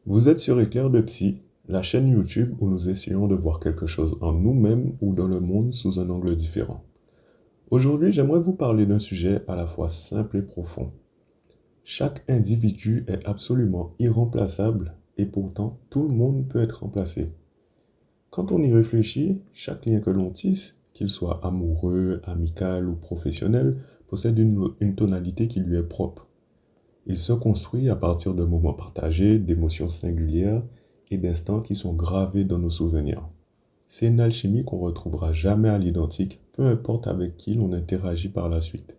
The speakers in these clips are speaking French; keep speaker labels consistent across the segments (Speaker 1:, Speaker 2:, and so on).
Speaker 1: Vous êtes sur Éclair de Psy, la chaîne YouTube où nous essayons de voir quelque chose en nous-mêmes ou dans le monde sous un angle différent. Aujourd'hui, j'aimerais vous parler d'un sujet à la fois simple et profond. Chaque individu est absolument irremplaçable et pourtant tout le monde peut être remplacé. Quand on y réfléchit, chaque lien que l'on tisse, qu'il soit amoureux, amical ou professionnel, possède une tonalité qui lui est propre. Il se construit à partir de moments partagés, d'émotions singulières et d'instants qui sont gravés dans nos souvenirs. C'est une alchimie qu'on retrouvera jamais à l'identique, peu importe avec qui l'on interagit par la suite.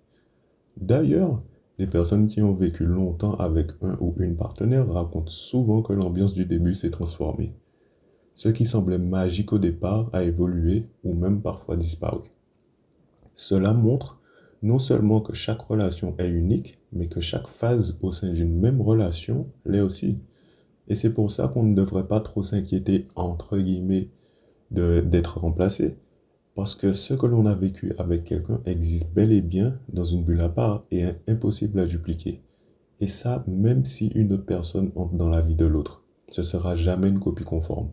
Speaker 1: D'ailleurs, les personnes qui ont vécu longtemps avec un ou une partenaire racontent souvent que l'ambiance du début s'est transformée. Ce qui semblait magique au départ a évolué ou même parfois disparu. Cela montre non seulement que chaque relation est unique, mais que chaque phase au sein d'une même relation l'est aussi. Et c'est pour ça qu'on ne devrait pas trop s'inquiéter, entre guillemets, d'être remplacé. Parce que ce que l'on a vécu avec quelqu'un existe bel et bien dans une bulle à part et est impossible à dupliquer. Et ça, même si une autre personne entre dans la vie de l'autre. Ce sera jamais une copie conforme.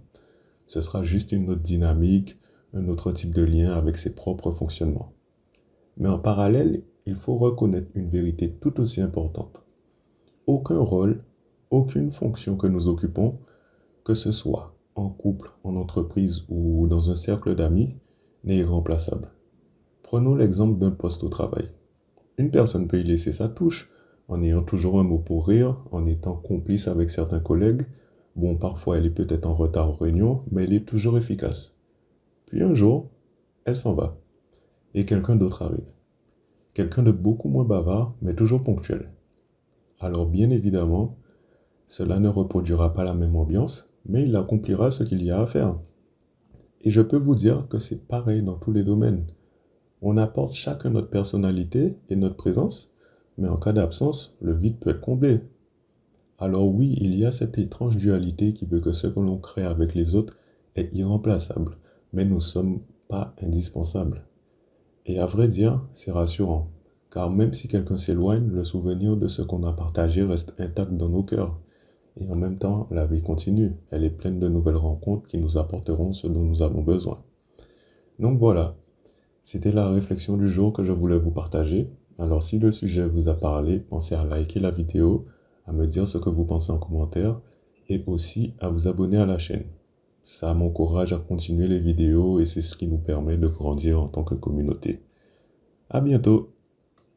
Speaker 1: Ce sera juste une autre dynamique, un autre type de lien avec ses propres fonctionnements. Mais en parallèle, il faut reconnaître une vérité tout aussi importante. Aucun rôle, aucune fonction que nous occupons, que ce soit en couple, en entreprise ou dans un cercle d'amis, n'est irremplaçable. Prenons l'exemple d'un poste au travail. Une personne peut y laisser sa touche, en ayant toujours un mot pour rire, en étant complice avec certains collègues. Bon, parfois elle est peut-être en retard aux réunions, mais elle est toujours efficace. Puis un jour, elle s'en va, et quelqu'un d'autre arrive. Quelqu'un de beaucoup moins bavard, mais toujours ponctuel. Alors bien évidemment, cela ne reproduira pas la même ambiance, mais il accomplira ce qu'il y a à faire. Et je peux vous dire que c'est pareil dans tous les domaines. On apporte chacun notre personnalité et notre présence, mais en cas d'absence, le vide peut être comblé. Alors oui, il y a cette étrange dualité qui veut que ce que l'on crée avec les autres est irremplaçable, mais nous ne sommes pas indispensables. Et à vrai dire, c'est rassurant, car même si quelqu'un s'éloigne, le souvenir de ce qu'on a partagé reste intact dans nos cœurs. Et en même temps, la vie continue, elle est pleine de nouvelles rencontres qui nous apporteront ce dont nous avons besoin. Donc voilà, c'était la réflexion du jour que je voulais vous partager. Alors si le sujet vous a parlé, pensez à liker la vidéo, à me dire ce que vous pensez en commentaire et aussi à vous abonner à la chaîne. Ça m'encourage à continuer les vidéos et c'est ce qui nous permet de grandir en tant que communauté. À bientôt!